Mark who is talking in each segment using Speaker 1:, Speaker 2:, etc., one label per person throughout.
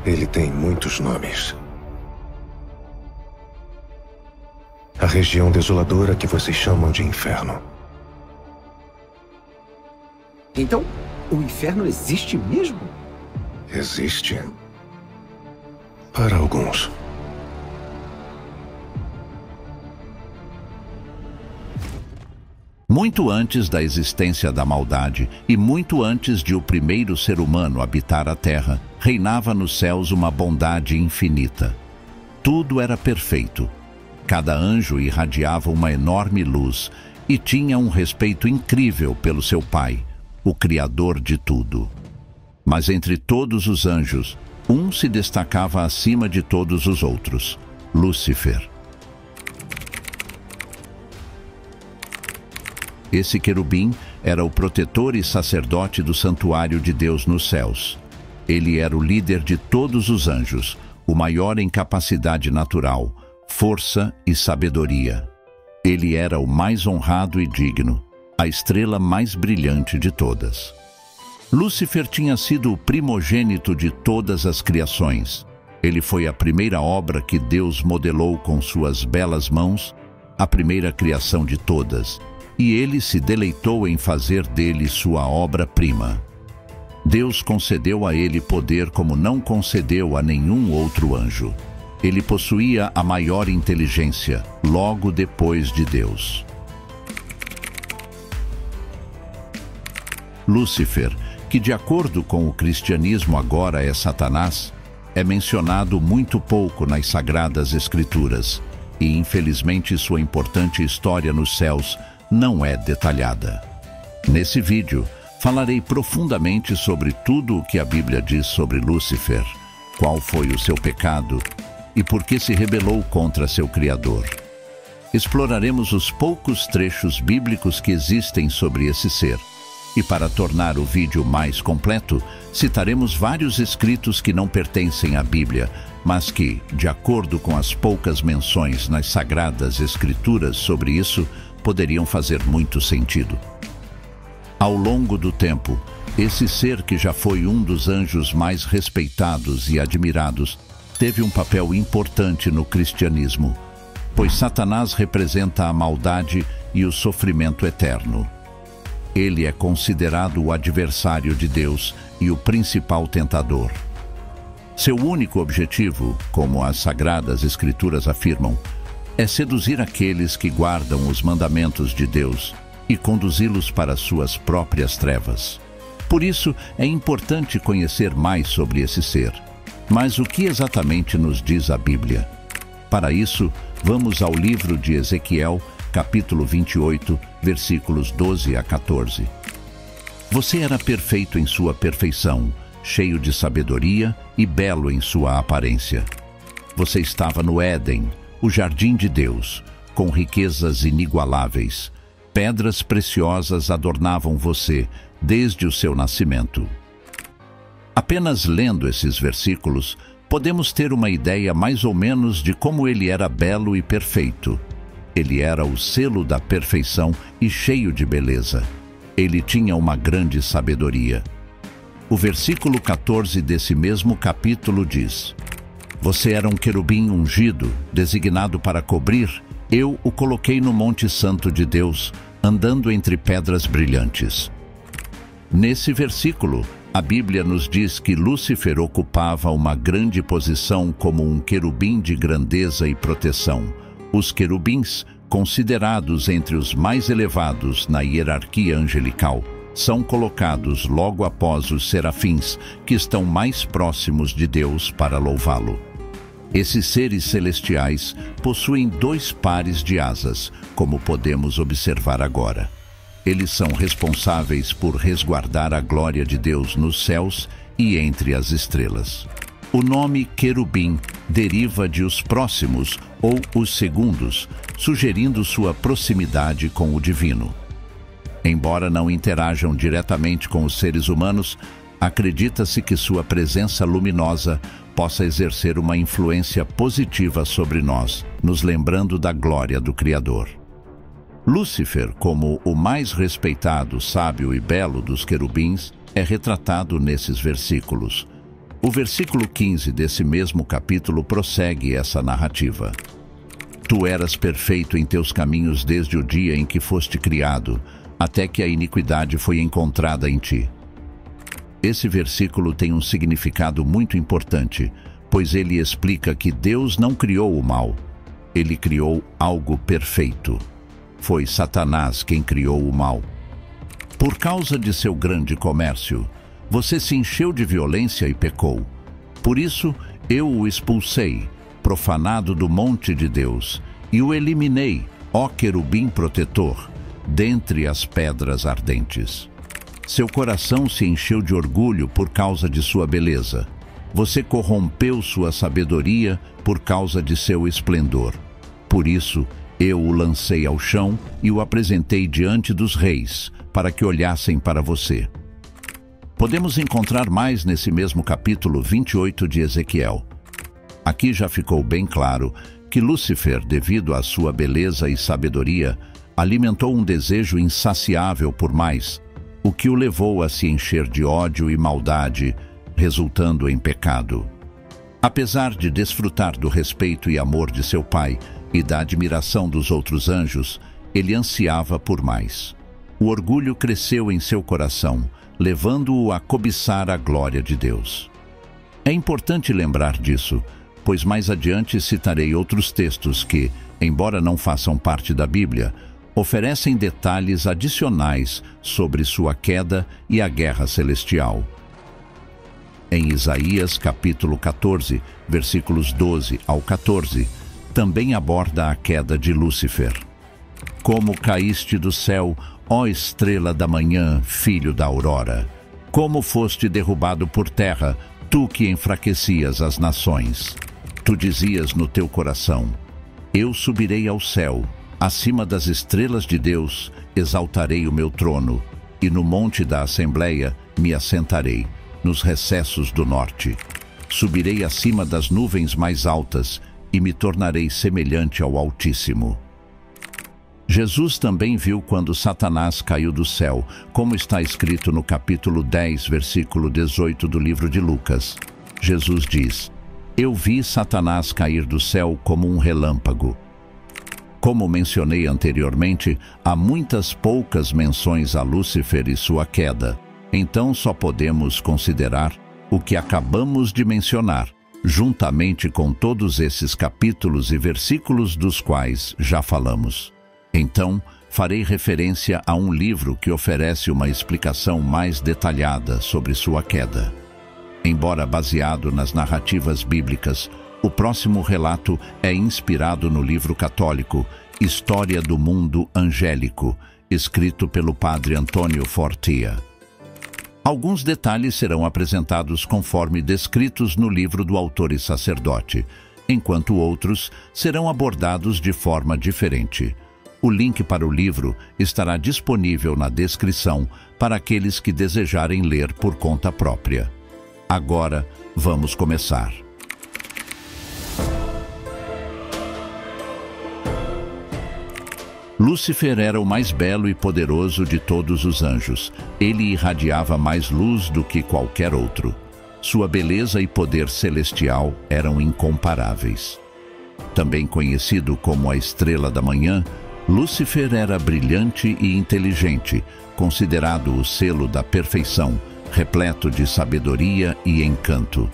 Speaker 1: Ele tem muitos nomes. A região desoladora que vocês chamam de inferno.
Speaker 2: Então, o inferno existe mesmo?
Speaker 1: Existe. Para alguns.
Speaker 3: Muito antes da existência da maldade e muito antes de o primeiro ser humano habitar a Terra, reinava nos céus uma bondade infinita. Tudo era perfeito. Cada anjo irradiava uma enorme luz e tinha um respeito incrível pelo seu Pai, o Criador de tudo. Mas entre todos os anjos, um se destacava acima de todos os outros: Lúcifer. Esse querubim era o protetor e sacerdote do santuário de Deus nos céus. Ele era o líder de todos os anjos, o maior em capacidade natural, força e sabedoria. Ele era o mais honrado e digno, a estrela mais brilhante de todas. Lúcifer tinha sido o primogênito de todas as criações. Ele foi a primeira obra que Deus modelou com suas belas mãos, a primeira criação de todas, e ele se deleitou em fazer dele sua obra-prima. Deus concedeu a ele poder como não concedeu a nenhum outro anjo. Ele possuía a maior inteligência, logo depois de Deus. Lúcifer, que de acordo com o cristianismo agora é Satanás, é mencionado muito pouco nas Sagradas Escrituras, e infelizmente sua importante história nos céus não é detalhada. Nesse vídeo, falarei profundamente sobre tudo o que a Bíblia diz sobre Lúcifer, qual foi o seu pecado e por que se rebelou contra seu Criador. Exploraremos os poucos trechos bíblicos que existem sobre esse ser. E para tornar o vídeo mais completo, citaremos vários escritos que não pertencem à Bíblia, mas que, de acordo com as poucas menções nas Sagradas Escrituras sobre isso, poderiam fazer muito sentido. Ao longo do tempo, esse ser que já foi um dos anjos mais respeitados e admirados, teve um papel importante no cristianismo, pois Satanás representa a maldade e o sofrimento eterno. Ele é considerado o adversário de Deus e o principal tentador. Seu único objetivo, como as Sagradas Escrituras afirmam, é seduzir aqueles que guardam os mandamentos de Deus e conduzi-los para suas próprias trevas. Por isso, é importante conhecer mais sobre esse ser. Mas o que exatamente nos diz a Bíblia? Para isso, vamos ao livro de Ezequiel, capítulo 28, versículos 12 a 14. Você era perfeito em sua perfeição, cheio de sabedoria e belo em sua aparência. Você estava no Éden, o jardim de Deus, com riquezas inigualáveis. Pedras preciosas adornavam você desde o seu nascimento. Apenas lendo esses versículos, podemos ter uma ideia mais ou menos de como ele era belo e perfeito. Ele era o selo da perfeição e cheio de beleza. Ele tinha uma grande sabedoria. O versículo 14 desse mesmo capítulo diz: Você era um querubim ungido, designado para cobrir. Eu o coloquei no Monte Santo de Deus, andando entre pedras brilhantes. Nesse versículo, a Bíblia nos diz que Lúcifer ocupava uma grande posição como um querubim de grandeza e proteção. Os querubins, considerados entre os mais elevados na hierarquia angelical, são colocados logo após os serafins, que estão mais próximos de Deus para louvá-lo. Esses seres celestiais possuem 2 pares de asas, como podemos observar agora. Eles são responsáveis por resguardar a glória de Deus nos céus e entre as estrelas. O nome querubim deriva de os próximos ou os segundos, sugerindo sua proximidade com o divino. Embora não interajam diretamente com os seres humanos, acredita-se que sua presença luminosa possa exercer uma influência positiva sobre nós, nos lembrando da glória do Criador. Lúcifer, como o mais respeitado, sábio e belo dos querubins, é retratado nesses versículos. O versículo 15 desse mesmo capítulo prossegue essa narrativa. Tu eras perfeito em teus caminhos desde o dia em que foste criado, até que a iniquidade foi encontrada em ti. Esse versículo tem um significado muito importante, pois ele explica que Deus não criou o mal. Ele criou algo perfeito. Foi Satanás quem criou o mal. Por causa de seu grande comércio, você se encheu de violência e pecou. Por isso, eu o expulsei, profanado do monte de Deus, e o eliminei, ó querubim protetor, dentre as pedras ardentes. Seu coração se encheu de orgulho por causa de sua beleza. Você corrompeu sua sabedoria por causa de seu esplendor. Por isso, eu o lancei ao chão e o apresentei diante dos reis, para que olhassem para você. Podemos encontrar mais nesse mesmo capítulo 28 de Ezequiel. Aqui já ficou bem claro que Lúcifer, devido à sua beleza e sabedoria, alimentou um desejo insaciável por mais, o que o levou a se encher de ódio e maldade, resultando em pecado. Apesar de desfrutar do respeito e amor de seu pai e da admiração dos outros anjos, ele ansiava por mais. O orgulho cresceu em seu coração, levando-o a cobiçar a glória de Deus. É importante lembrar disso, pois mais adiante citarei outros textos que, embora não façam parte da Bíblia, oferecem detalhes adicionais sobre sua queda e a guerra celestial. Em Isaías capítulo 14, versículos 12 ao 14, também aborda a queda de Lúcifer. Como caíste do céu, ó estrela da manhã, filho da aurora! Como foste derrubado por terra, tu que enfraquecias as nações! Tu dizias no teu coração: eu subirei ao céu, acima das estrelas de Deus, exaltarei o meu trono, e no monte da Assembleia me assentarei, nos recessos do norte. Subirei acima das nuvens mais altas, e me tornarei semelhante ao Altíssimo. Jesus também viu quando Satanás caiu do céu, como está escrito no capítulo 10, versículo 18 do livro de Lucas. Jesus diz: eu vi Satanás cair do céu como um relâmpago. Como mencionei anteriormente, há muitas poucas menções a Lúcifer e sua queda, então só podemos considerar o que acabamos de mencionar, juntamente com todos esses capítulos e versículos dos quais já falamos. Então, farei referência a um livro que oferece uma explicação mais detalhada sobre sua queda. Embora baseado nas narrativas bíblicas, o próximo relato é inspirado no livro católico História do Mundo Angélico, escrito pelo padre Antônio Fortea. Alguns detalhes serão apresentados conforme descritos no livro do autor e sacerdote, enquanto outros serão abordados de forma diferente. O link para o livro estará disponível na descrição para aqueles que desejarem ler por conta própria. Agora, vamos começar. Lúcifer era o mais belo e poderoso de todos os anjos. Ele irradiava mais luz do que qualquer outro. Sua beleza e poder celestial eram incomparáveis. Também conhecido como a Estrela da Manhã, Lúcifer era brilhante e inteligente, considerado o selo da perfeição, repleto de sabedoria e encanto.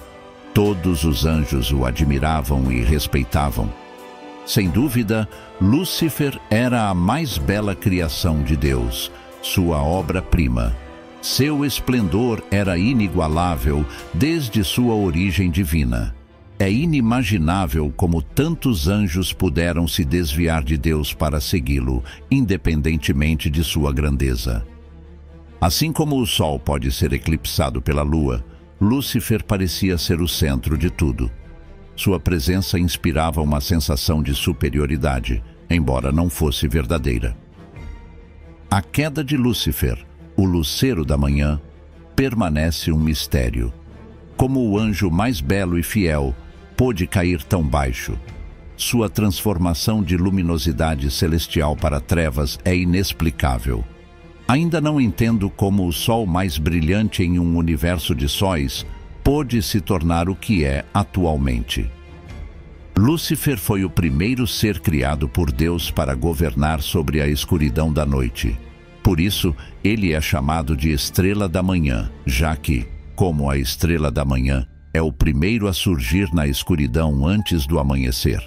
Speaker 3: Todos os anjos o admiravam e respeitavam. Sem dúvida, Lúcifer era a mais bela criação de Deus, sua obra-prima. Seu esplendor era inigualável desde sua origem divina. É inimaginável como tantos anjos puderam se desviar de Deus para segui-lo, independentemente de sua grandeza. Assim como o Sol pode ser eclipsado pela Lua, Lúcifer parecia ser o centro de tudo. Sua presença inspirava uma sensação de superioridade, embora não fosse verdadeira. A queda de Lúcifer, o luceiro da manhã, permanece um mistério. Como o anjo mais belo e fiel pôde cair tão baixo? Sua transformação de luminosidade celestial para trevas é inexplicável. Ainda não entendo como o sol mais brilhante em um universo de sóis pôde se tornar o que é atualmente. Lúcifer foi o primeiro ser criado por Deus para governar sobre a escuridão da noite. Por isso, ele é chamado de estrela da manhã, já que, como a estrela da manhã, é o primeiro a surgir na escuridão antes do amanhecer.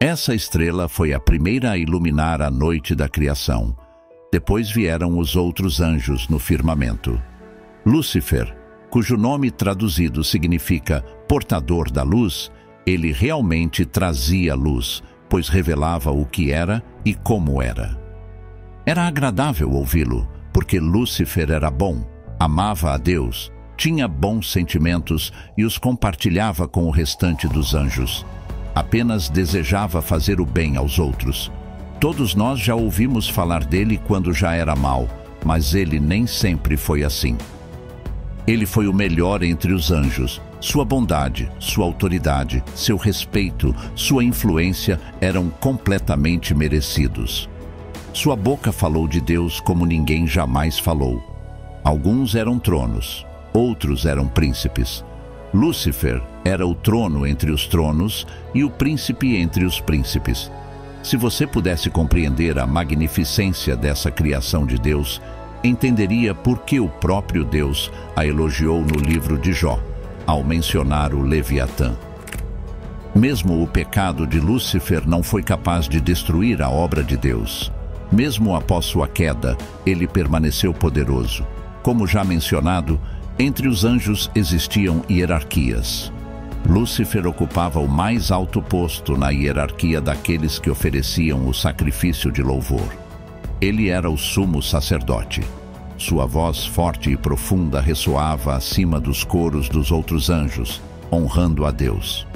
Speaker 3: Essa estrela foi a primeira a iluminar a noite da criação. Depois vieram os outros anjos no firmamento. Lúcifer, cujo nome traduzido significa portador da luz, ele realmente trazia luz, pois revelava o que era e como era. Era agradável ouvi-lo, porque Lúcifer era bom, amava a Deus, tinha bons sentimentos e os compartilhava com o restante dos anjos. Apenas desejava fazer o bem aos outros. Todos nós já ouvimos falar dele quando já era mau, mas ele nem sempre foi assim. Ele foi o melhor entre os anjos. Sua bondade, sua autoridade, seu respeito, sua influência eram completamente merecidos. Sua boca falou de Deus como ninguém jamais falou. Alguns eram tronos, outros eram príncipes. Lúcifer era o trono entre os tronos e o príncipe entre os príncipes. Se você pudesse compreender a magnificência dessa criação de Deus, entenderia por que o próprio Deus a elogiou no livro de Jó, ao mencionar o Leviatã. Mesmo o pecado de Lúcifer não foi capaz de destruir a obra de Deus. Mesmo após sua queda, ele permaneceu poderoso. Como já mencionado, entre os anjos existiam hierarquias. Lúcifer ocupava o mais alto posto na hierarquia daqueles que ofereciam o sacrifício de louvor. Ele era o sumo sacerdote. Sua voz forte e profunda ressoava acima dos coros dos outros anjos, honrando a Deus.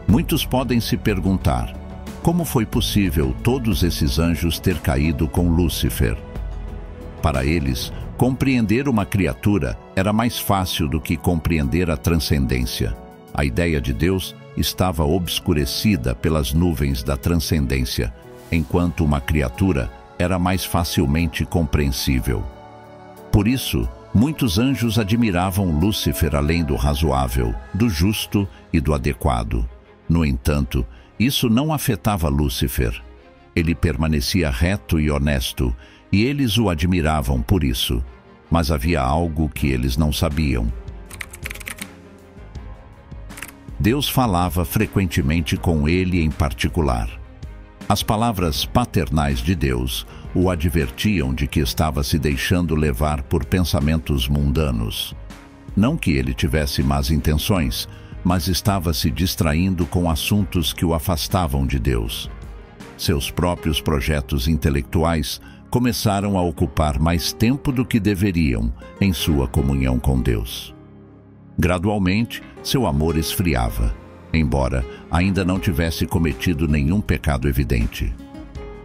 Speaker 3: Muitos podem se perguntar, como foi possível todos esses anjos ter caído com Lúcifer? Para eles, compreender uma criatura era mais fácil do que compreender a transcendência. A ideia de Deus estava obscurecida pelas nuvens da transcendência, enquanto uma criatura era mais facilmente compreensível. Por isso, muitos anjos admiravam Lúcifer além do razoável, do justo e do adequado. No entanto, isso não afetava Lúcifer. Ele permanecia reto e honesto, e eles o admiravam por isso. Mas havia algo que eles não sabiam. Deus falava frequentemente com ele em particular. As palavras paternais de Deus o advertiam de que estava se deixando levar por pensamentos mundanos. Não que ele tivesse más intenções, mas estava se distraindo com assuntos que o afastavam de Deus. Seus próprios projetos intelectuais começaram a ocupar mais tempo do que deveriam em sua comunhão com Deus. Gradualmente, seu amor esfriava, embora ainda não tivesse cometido nenhum pecado evidente.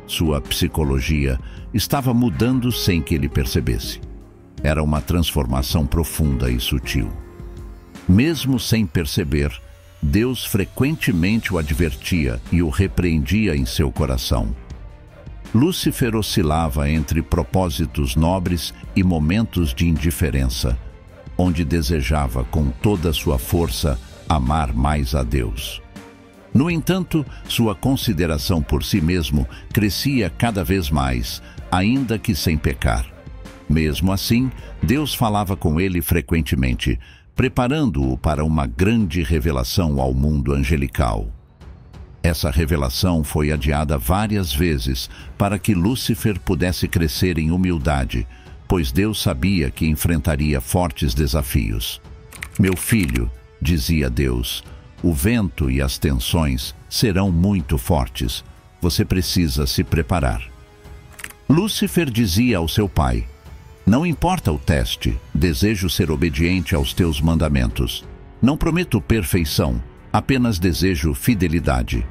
Speaker 3: Sua psicologia estava mudando sem que ele percebesse. Era uma transformação profunda e sutil. Mesmo sem perceber, Deus frequentemente o advertia e o repreendia em seu coração. Lúcifer oscilava entre propósitos nobres e momentos de indiferença, onde desejava com toda a sua força amar mais a Deus. No entanto, sua consideração por si mesmo crescia cada vez mais, ainda que sem pecar. Mesmo assim, Deus falava com ele frequentemente, preparando-o para uma grande revelação ao mundo angelical. Essa revelação foi adiada várias vezes para que Lúcifer pudesse crescer em humildade, pois Deus sabia que enfrentaria fortes desafios. Meu filho, dizia Deus, o vento e as tensões serão muito fortes. Você precisa se preparar. Lúcifer dizia ao seu pai, não importa o teste, desejo ser obediente aos teus mandamentos. Não prometo perfeição, apenas desejo fidelidade.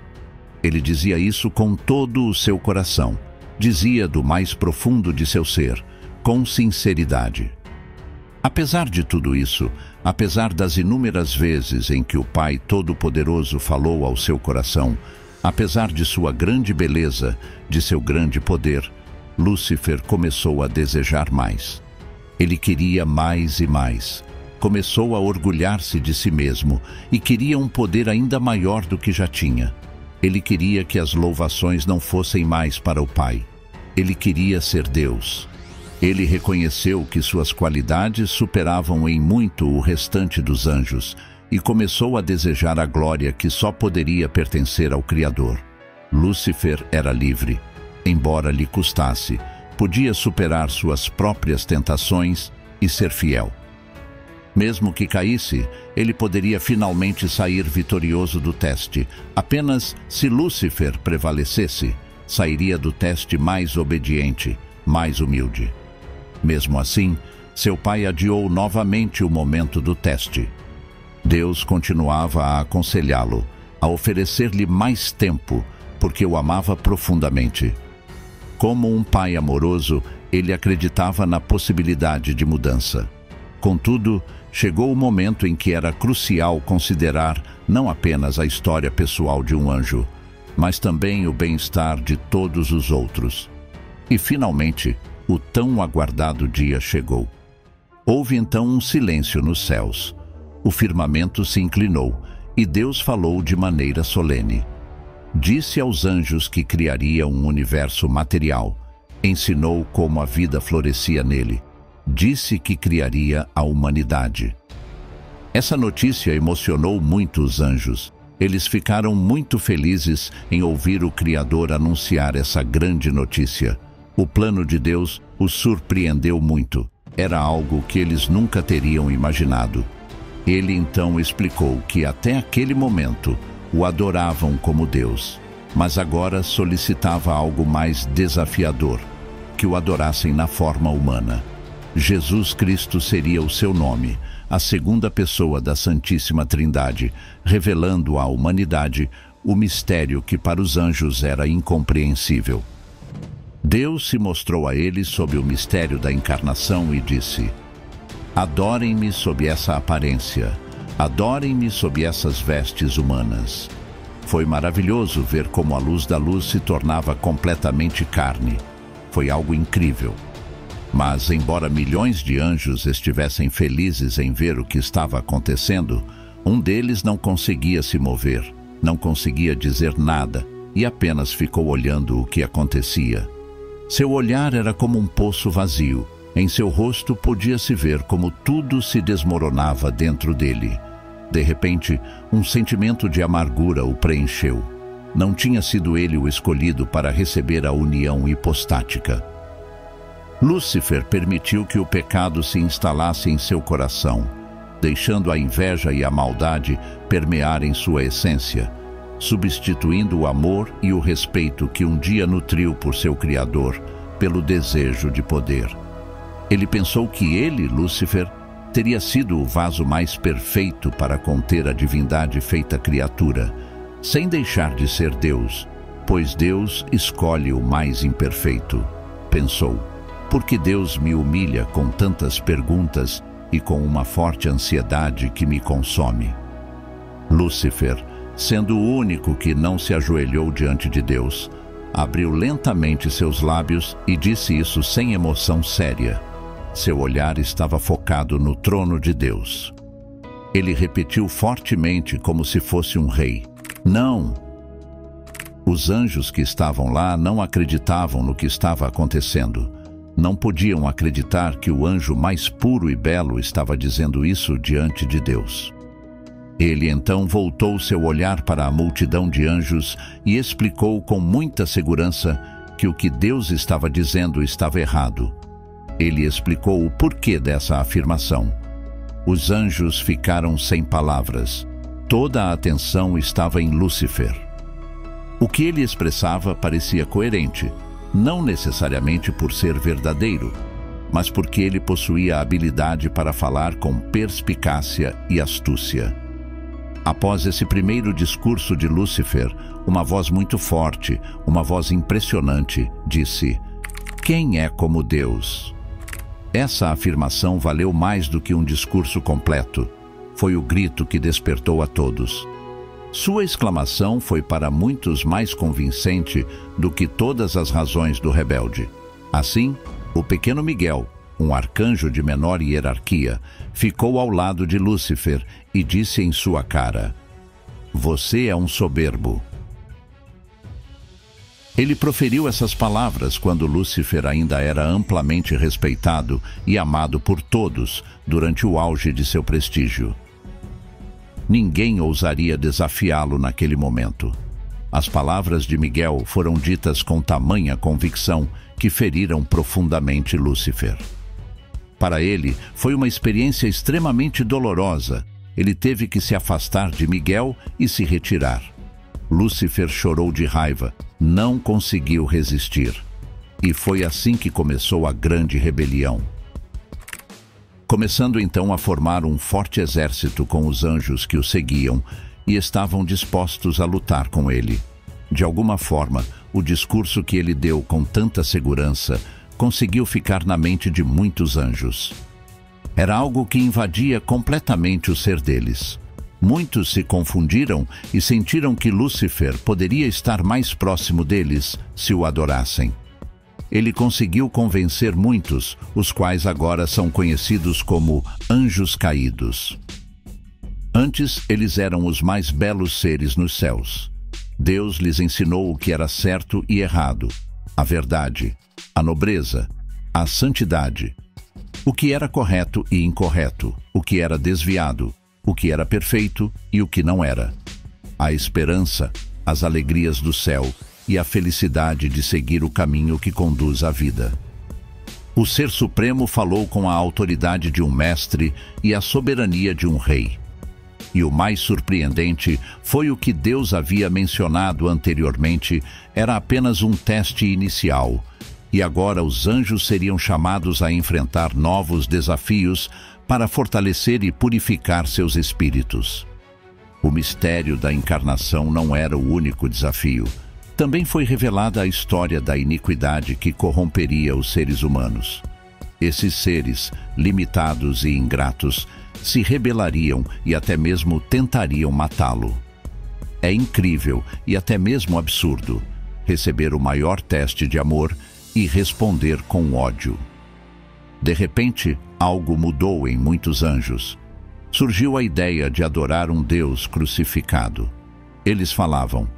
Speaker 3: Ele dizia isso com todo o seu coração. Dizia do mais profundo de seu ser, com sinceridade. Apesar de tudo isso, apesar das inúmeras vezes em que o Pai Todo-Poderoso falou ao seu coração, apesar de sua grande beleza, de seu grande poder, Lúcifer começou a desejar mais. Ele queria mais e mais. começou a orgulhar-se de si mesmo e queria um poder ainda maior do que já tinha. Ele queria que as louvações não fossem mais para o Pai. Ele queria ser Deus. Ele reconheceu que suas qualidades superavam em muito o restante dos anjos e começou a desejar a glória que só poderia pertencer ao Criador. Lúcifer era livre, embora lhe custasse, podia superar suas próprias tentações e ser fiel. Mesmo que caísse, ele poderia finalmente sair vitorioso do teste. Apenas se Lúcifer prevalecesse, sairia do teste mais obediente, mais humilde. Mesmo assim, seu pai adiou novamente o momento do teste. Deus continuava a aconselhá-lo, a oferecer-lhe mais tempo, porque o amava profundamente. Como um pai amoroso, ele acreditava na possibilidade de mudança. Contudo, chegou o momento em que era crucial considerar não apenas a história pessoal de um anjo, mas também o bem-estar de todos os outros. E, finalmente, o tão aguardado dia chegou. Houve então um silêncio nos céus. O firmamento se inclinou e Deus falou de maneira solene. Disse aos anjos que criaria um universo material. Ensinou como a vida florescia nele. Disse que criaria a humanidade. Essa notícia emocionou muito os anjos. Eles ficaram muito felizes em ouvir o Criador anunciar essa grande notícia. O plano de Deus os surpreendeu muito. Era algo que eles nunca teriam imaginado. Ele então explicou que até aquele momento o adoravam como Deus, mas agora solicitava algo mais desafiador, que o adorassem na forma humana. Jesus Cristo seria o seu nome, a segunda pessoa da Santíssima Trindade, revelando à humanidade o mistério que para os anjos era incompreensível. Deus se mostrou a eles sob o mistério da encarnação e disse: adorem-me sob essa aparência, adorem-me sob essas vestes humanas. Foi maravilhoso ver como a luz da luz se tornava completamente carne. Foi algo incrível. Mas, embora milhões de anjos estivessem felizes em ver o que estava acontecendo, um deles não conseguia se mover, não conseguia dizer nada e apenas ficou olhando o que acontecia. Seu olhar era como um poço vazio. Em seu rosto podia-se ver como tudo se desmoronava dentro dele. De repente, um sentimento de amargura o preencheu. Não tinha sido ele o escolhido para receber a união hipostática. Lúcifer permitiu que o pecado se instalasse em seu coração, deixando a inveja e a maldade permearem sua essência, substituindo o amor e o respeito que um dia nutriu por seu Criador pelo desejo de poder. Ele pensou que ele, Lúcifer, teria sido o vaso mais perfeito para conter a divindade feita criatura, sem deixar de ser Deus, pois Deus escolhe o mais imperfeito. Pensou: por que Deus me humilha com tantas perguntas e com uma forte ansiedade que me consome? Lúcifer, sendo o único que não se ajoelhou diante de Deus, abriu lentamente seus lábios e disse isso sem emoção séria. Seu olhar estava focado no trono de Deus. Ele repetiu fortemente como se fosse um rei: não! Os anjos que estavam lá não acreditavam no que estava acontecendo. Não podiam acreditar que o anjo mais puro e belo estava dizendo isso diante de Deus. Ele então voltou seu olhar para a multidão de anjos e explicou com muita segurança que o que Deus estava dizendo estava errado. Ele explicou o porquê dessa afirmação. Os anjos ficaram sem palavras. Toda a atenção estava em Lúcifer. O que ele expressava parecia coerente, não necessariamente por ser verdadeiro, mas porque ele possuía a habilidade para falar com perspicácia e astúcia. Após esse primeiro discurso de Lúcifer, uma voz muito forte, uma voz impressionante, disse: quem é como Deus? Essa afirmação valeu mais do que um discurso completo. Foi o grito que despertou a todos. Sua exclamação foi para muitos mais convincente do que todas as razões do rebelde. Assim, o pequeno Miguel, um arcanjo de menor hierarquia, ficou ao lado de Lúcifer e disse em sua cara: "Você é um soberbo." Ele proferiu essas palavras quando Lúcifer ainda era amplamente respeitado e amado por todos durante o auge de seu prestígio. Ninguém ousaria desafiá-lo naquele momento. As palavras de Miguel foram ditas com tamanha convicção que feriram profundamente Lúcifer. Para ele, foi uma experiência extremamente dolorosa. Ele teve que se afastar de Miguel e se retirar. Lúcifer chorou de raiva, não conseguiu resistir. E foi assim que começou a grande rebelião. Começando então a formar um forte exército com os anjos que o seguiam e estavam dispostos a lutar com ele. De alguma forma, o discurso que ele deu com tanta segurança conseguiu ficar na mente de muitos anjos. Era algo que invadia completamente o ser deles. Muitos se confundiram e sentiram que Lúcifer poderia estar mais próximo deles se o adorassem. Ele conseguiu convencer muitos, os quais agora são conhecidos como anjos caídos. Antes, eles eram os mais belos seres nos céus. Deus lhes ensinou o que era certo e errado, a verdade, a nobreza, a santidade, o que era correto e incorreto, o que era desviado, o que era perfeito e o que não era, a esperança, as alegrias do céu e a felicidade de seguir o caminho que conduz à vida. O Ser Supremo falou com a autoridade de um mestre e a soberania de um rei. E o mais surpreendente foi o que Deus havia mencionado anteriormente, era apenas um teste inicial, e agora os anjos seriam chamados a enfrentar novos desafios para fortalecer e purificar seus espíritos. O mistério da encarnação não era o único desafio. Também foi revelada a história da iniquidade que corromperia os seres humanos. Esses seres, limitados e ingratos, se rebelariam e até mesmo tentariam matá-lo. É incrível e até mesmo absurdo receber o maior teste de amor e responder com ódio. De repente, algo mudou em muitos anjos. Surgiu a ideia de adorar um Deus crucificado. Eles falavam: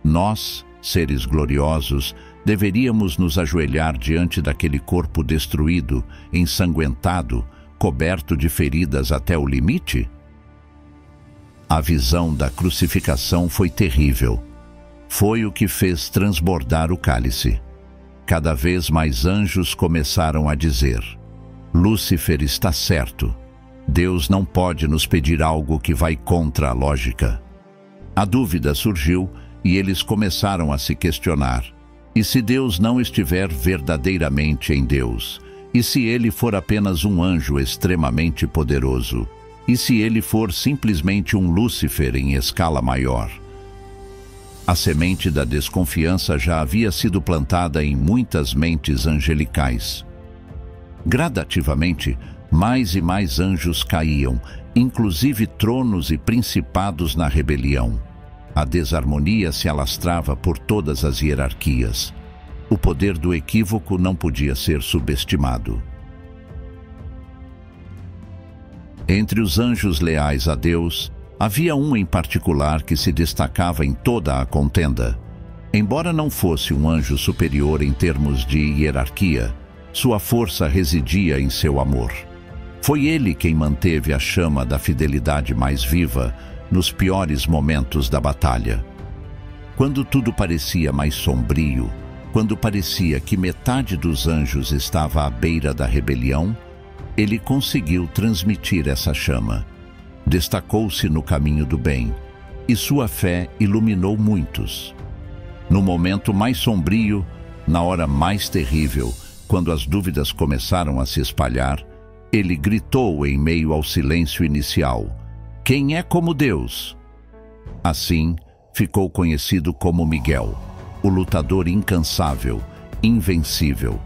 Speaker 3: "Nós, seres gloriosos, deveríamos nos ajoelhar diante daquele corpo destruído, ensanguentado, coberto de feridas até o limite?" A visão da crucificação foi terrível. Foi o que fez transbordar o cálice. Cada vez mais anjos começaram a dizer: "Lúcifer está certo. Deus não pode nos pedir algo que vai contra a lógica." A dúvida surgiu e eles começaram a se questionar: e se Deus não estiver verdadeiramente em Deus? E se ele for apenas um anjo extremamente poderoso? E se ele for simplesmente um Lúcifer em escala maior? A semente da desconfiança já havia sido plantada em muitas mentes angelicais. Gradativamente, mais e mais anjos caíam, inclusive tronos e principados na rebelião. A desarmonia se alastrava por todas as hierarquias. O poder do equívoco não podia ser subestimado. Entre os anjos leais a Deus, havia um em particular que se destacava em toda a contenda. Embora não fosse um anjo superior em termos de hierarquia, sua força residia em seu amor. Foi ele quem manteve a chama da fidelidade mais viva nos piores momentos da batalha. Quando tudo parecia mais sombrio, quando parecia que metade dos anjos estava à beira da rebelião, ele conseguiu transmitir essa chama. Destacou-se no caminho do bem, e sua fé iluminou muitos. No momento mais sombrio, na hora mais terrível, quando as dúvidas começaram a se espalhar, ele gritou em meio ao silêncio inicial: "Quem é como Deus?" Assim, ficou conhecido como Miguel, o lutador incansável, invencível.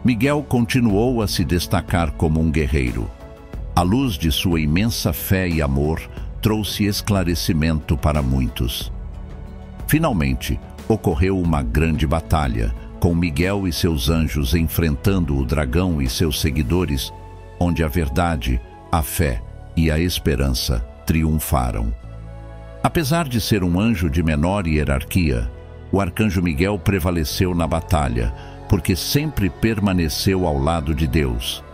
Speaker 3: Miguel continuou a se destacar como um guerreiro. A luz de sua imensa fé e amor trouxe esclarecimento para muitos. Finalmente, ocorreu uma grande batalha, com Miguel e seus anjos enfrentando o dragão e seus seguidores, onde a verdade, a fé e a esperança triunfaram. Apesar de ser um anjo de menor hierarquia, o arcanjo Miguel prevaleceu na batalha, porque sempre permaneceu ao lado de Deus,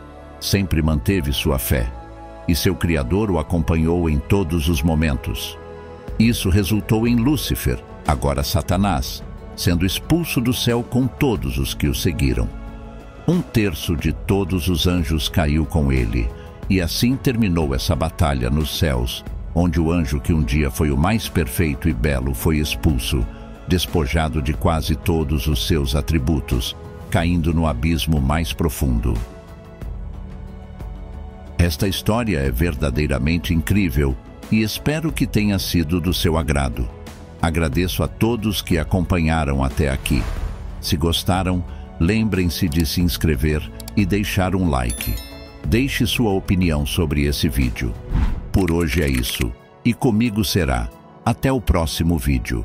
Speaker 3: sempre manteve sua fé, e seu Criador o acompanhou em todos os momentos. Isso resultou em Lúcifer, agora Satanás, sendo expulso do céu com todos os que o seguiram. 1/3 de todos os anjos caiu com ele, e assim terminou essa batalha nos céus, onde o anjo que um dia foi o mais perfeito e belo foi expulso, despojado de quase todos os seus atributos, caindo no abismo mais profundo. Esta história é verdadeiramente incrível e espero que tenha sido do seu agrado. Agradeço a todos que acompanharam até aqui. Se gostaram, lembrem-se de se inscrever e deixar um like. Deixe sua opinião sobre esse vídeo. Por hoje é isso, e comigo será. Até o próximo vídeo.